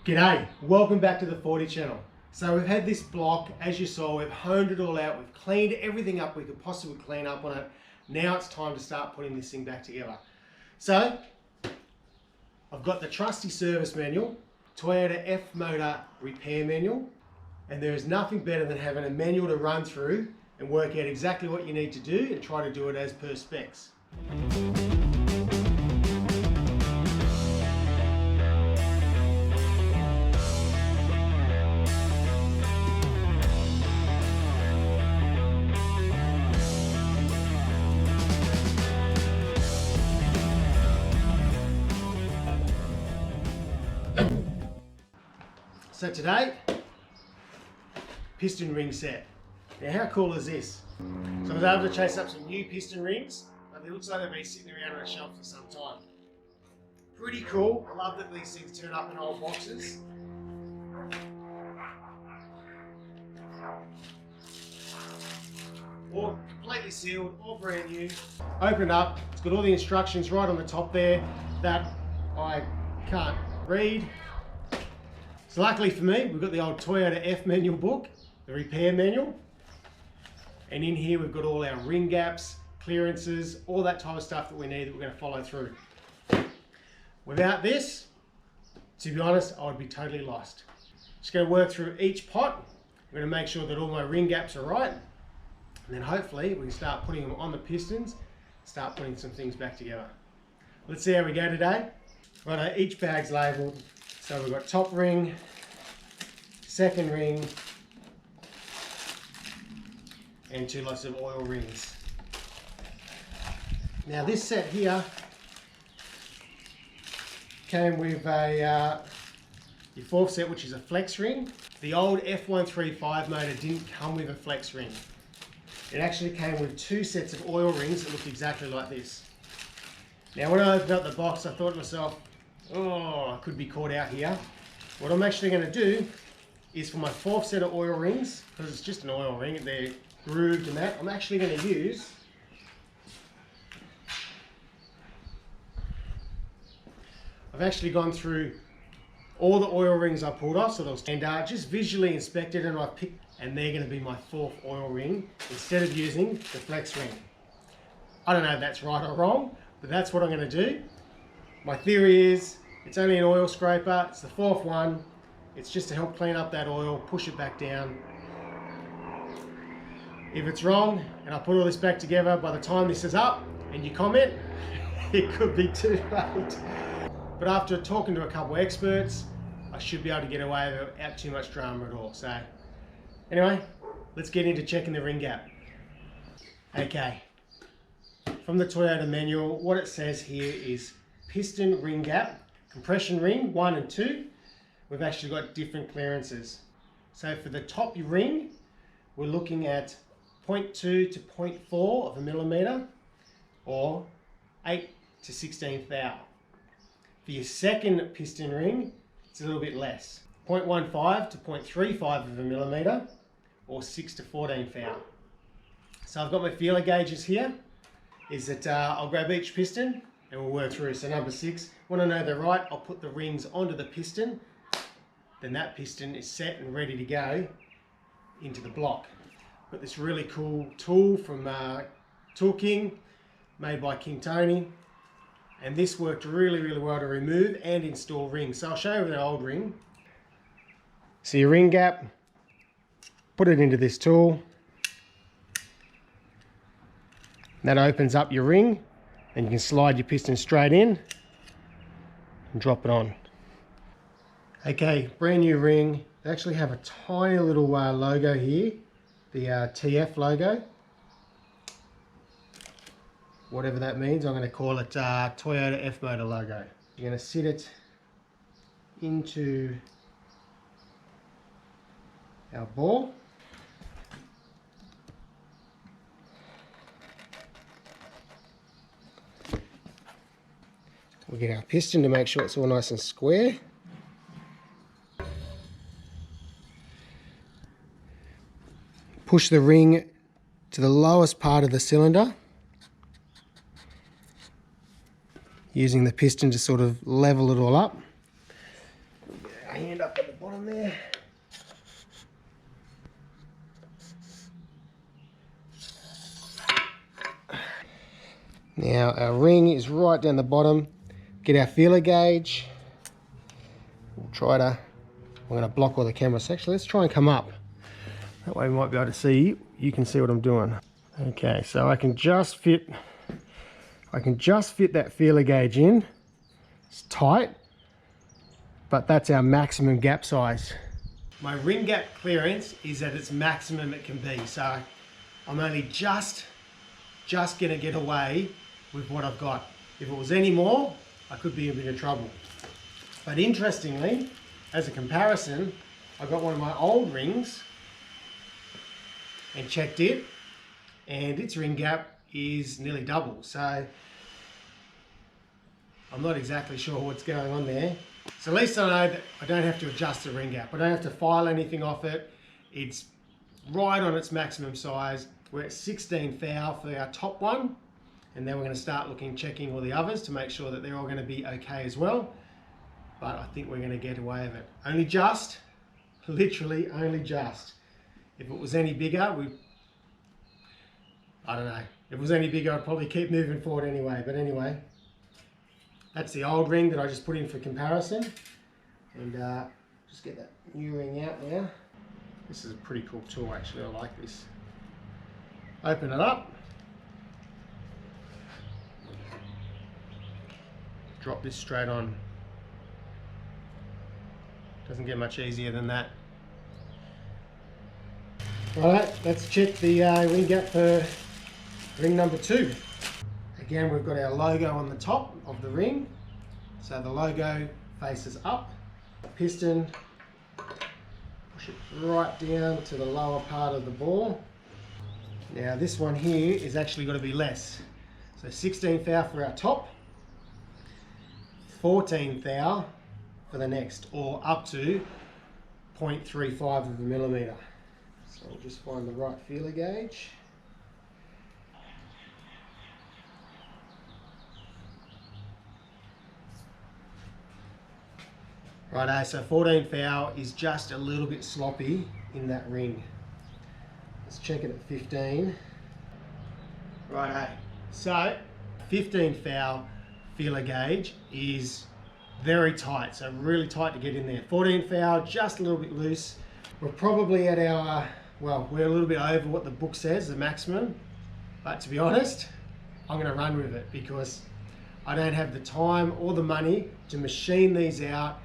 G'day, welcome back to the 40 channel. So we've had this block, as you saw, we've honed it all out, we've cleaned everything up we could possibly clean up on it. Now it's time to start putting this thing back together. So, I've got the trusty service manual, Toyota F motor repair manual, and there is nothing better than having a manual to run through and work out exactly what you need to do and try to do it as per specs. So today, piston ring set. Now how cool is this? So I was able to chase up some new piston rings, but it looks like they've been sitting around on a shelf for some time. Pretty cool. I love that these things turn up in old boxes. All completely sealed, all brand new. Open it up, it's got all the instructions right on the top there that I can't read. So luckily for me, we've got the old Toyota F manual book, the repair manual. And in here we've got all our ring gaps, clearances, all that type of stuff that we need that we're going to follow through. Without this, to be honest, I would be totally lost. Just going to work through each pot. I'm going to make sure that all my ring gaps are right. And then hopefully we can start putting them on the pistons, start putting some things back together. Let's see how we go today. Right, each bag's labelled. So we've got top ring, second ring, and two lots of oil rings. Now this set here came with your fourth set, which is a flex ring. The old F135 motor didn't come with a flex ring. It actually came with two sets of oil rings that looked exactly like this. Now when I opened up the box, I thought to myself, oh, I could be caught out here. What I'm actually going to do is for my fourth set of oil rings, because it's just an oil ring, they're grooved and that, I'm actually going to use I've actually gone through all the oil rings I pulled off, so those, and just visually inspected, and I've picked, and they're going to be my fourth oil ring instead of using the flex ring. I don't know if that's right or wrong, but that's what I'm going to do. My theory is it's only an oil scraper, it's the fourth one, it's just to help clean up that oil, push it back down. If it's wrong and I put all this back together, by the time this is up and you comment, it could be too late. But after talking to a couple of experts, I should be able to get away without too much drama at all. So anyway, let's get into checking the ring gap. Okay, from the Toyota manual, what it says here is piston ring gap, compression ring 1 and 2. We've actually got different clearances. So for the top ring, we're looking at 0.2 to 0.4 of a millimeter, or 8 to 16 thou. For your second piston ring, it's a little bit less, 0.15 to 0.35 of a millimeter, or 6 to 14 thou. So I've got my feeler gauges here. Is that I'll grab each piston and we'll work through. So number 6, when I know they're right, I'll put the rings onto the piston. Then that piston is set and ready to go into the block. Got this really cool tool from Tool King, made by King Tony. And this worked really, really well to remove and install rings. So I'll show you the old ring. So your ring gap, put it into this tool. That opens up your ring, and you can slide your piston straight in and drop it on. Okay, brand new ring. They actually have a tiny little logo here, the TF logo. Whatever that means, I'm going to call it Toyota F motor logo. You're going to sit it into our ball. We'll get our piston to make sure it's all nice and square. Push the ring to the lowest part of the cylinder, using the piston to sort of level it all up. my hand up at the bottom there. Now our ring is right down the bottom. Get our feeler gauge. We'll try to, I'm going to block all the cameras. Actually, let's try and come up. That way we might be able to see, you can see what I'm doing. Okay, so I can just fit that feeler gauge in. It's tight, but that's our maximum gap size. My ring gap clearance is at its maximum it can be, so I'm only just gonna get away with what I've got. If it was any more, I could be in a bit of trouble. But interestingly, as a comparison, I got one of my old rings and checked it, and its ring gap is nearly double. So I'm not exactly sure what's going on there. So at least I know that I don't have to adjust the ring gap. I don't have to file anything off it. It's right on its maximum size. We're at 16 thou for our top one. And then we're going to start checking all the others to make sure that they're all going to be okay as well. But I think we're going to get away with it. Only just, literally only just. If it was any bigger, I don't know. If it was any bigger, I'd probably keep moving forward anyway. But anyway, that's the old ring that I just put in for comparison. And just get that new ring out now. This is a pretty cool tool actually, I like this. Open it up. Drop this straight on. Doesn't get much easier than that. Alright, let's check the ring gap for ring number 2. Again, we've got our logo on the top of the ring. So the logo faces up. Piston, push it right down to the lower part of the ball. Now this one here is actually got to be less. So 16 thou for our top. 14 thou for the next, or up to 0.35 of a millimeter. So we'll just find the right feeler gauge. Righto, so 14 thou is just a little bit sloppy in that ring. Let's check it at 15. Righto, so 15 thou feeler gauge is very tight, so really tight to get in there. 14 thou, just a little bit loose. We're probably at our, well, we're a little bit over what the book says, the maximum. But to be honest, I'm going to run with it because I don't have the time or the money to machine these out,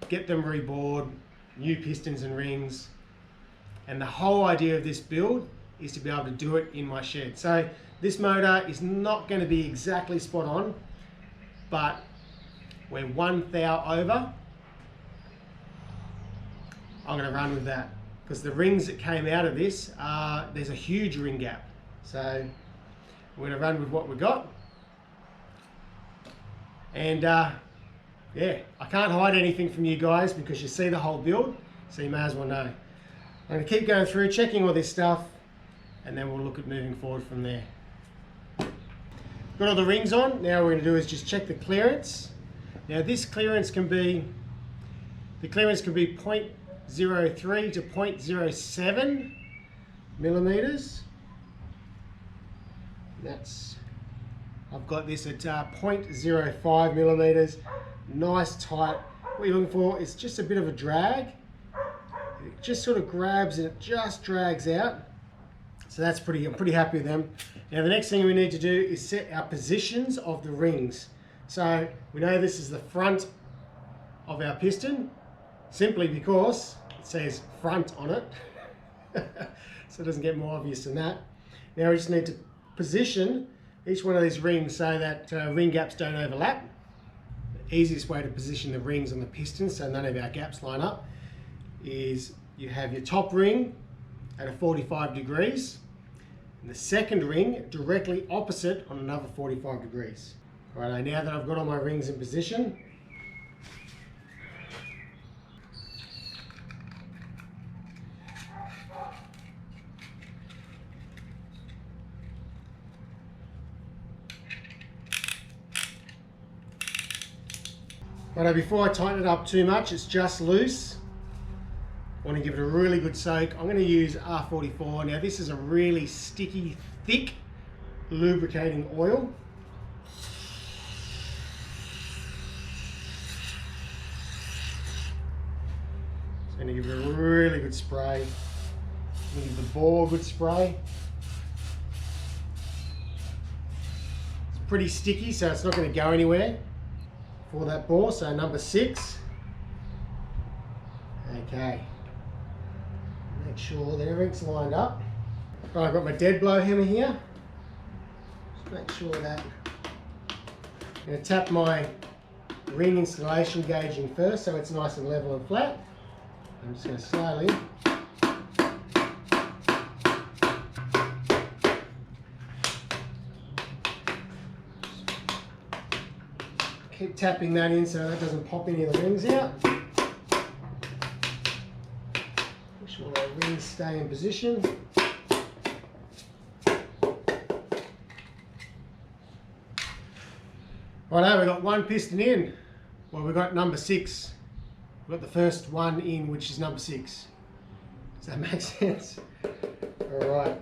get them rebored, new pistons and rings. And the whole idea of this build is to be able to do it in my shed. So this motor is not going to be exactly spot on, but we're 1 thou over. I'm going to run with that because the rings that came out of this, there's a huge ring gap. So we're going to run with what we got. And yeah, I can't hide anything from you guys because you see the whole build, so you may as well know. I'm going to keep going through, checking all this stuff, and then we'll look at moving forward from there. Got all the rings on. Now what we're going to do is just check the clearance. Now this clearance can be, the clearance can be 0.03 to 0.07 millimeters. That's, I've got this at 0.05 millimeters. Nice tight. What you're looking for is just a bit of a drag. It just sort of grabs and it just drags out. So that's pretty, I'm pretty happy with them. Now the next thing we need to do is set our positions of the rings. So we know this is the front of our piston, simply because it says front on it. So it doesn't get more obvious than that. Now we just need to position each one of these rings so that ring gaps don't overlap. The easiest way to position the rings on the piston so none of our gaps line up is you have your top ring at a 45 degrees and the second ring directly opposite on another 45 degrees. Right, now that I've got all my rings in position, Right, before I tighten it up too much, it's just loose. I want to give it a really good soak. I'm going to use R44. Now this is a really sticky, thick, lubricating oil. It's going to give it a really good spray. I'm going to give the bore a good spray. It's pretty sticky, so it's not going to go anywhere for that bore. So number 6. Okay. Make sure that everything's lined up. Right, I've got my dead blow hammer here. Just make sure that I'm going to tap my ring installation gauge in first so it's nice and level and flat. I'm just going to slowly keep tapping that in so that doesn't pop any of the rings out. Make sure the rings stay in position. Righto, we've got one piston in. Well, we've got number 6. We've got the first one in, which is number 6. Does that make sense? Alright.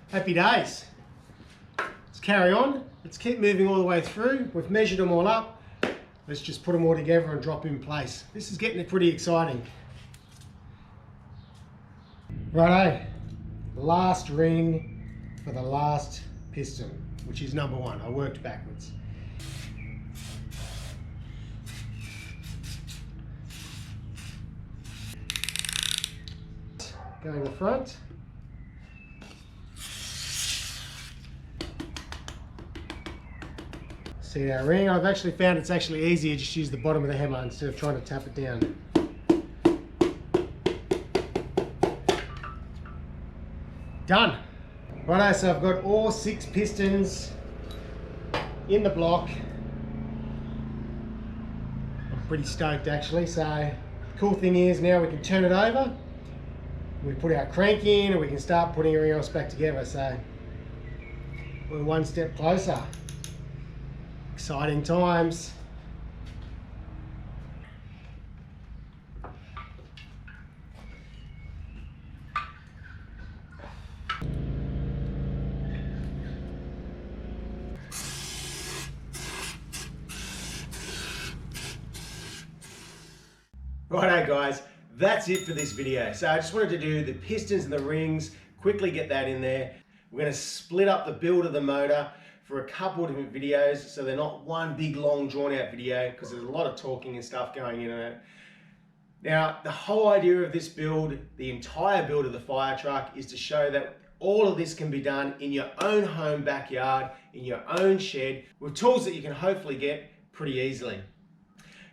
Happy days. Let's carry on. Let's keep moving all the way through. We've measured them all up. Let's just put them all together and drop in place. This is getting pretty exciting. Righto. Last ring for the last piston, which is number 1. I worked backwards. Go in the front. See that ring? I've actually found it's actually easier just use the bottom of the hammer instead of trying to tap it down. Done. Righto, so I've got all 6 pistons in the block. I'm pretty stoked actually. So the cool thing is now we can turn it over. We put our crank in and we can start putting everything else back together. So we're one step closer. Exciting times. Righto guys, that's it for this video. So I just wanted to do the pistons and the rings, quickly get that in there. We're going to split up the build of the motor for a couple of different videos so they're not one big long drawn out video because there's a lot of talking and stuff going in it. Now the whole idea of this build, the entire build of the fire truck, is to show that all of this can be done in your own home backyard, in your own shed, with tools that you can hopefully get pretty easily.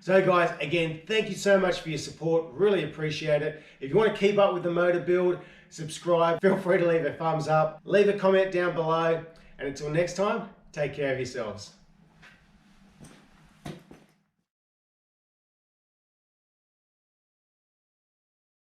So guys, again, thank you so much for your support, really appreciate it. If you want to keep up with the motor build, subscribe, feel free to leave a thumbs up, leave a comment down below, and until next time, take care of yourselves.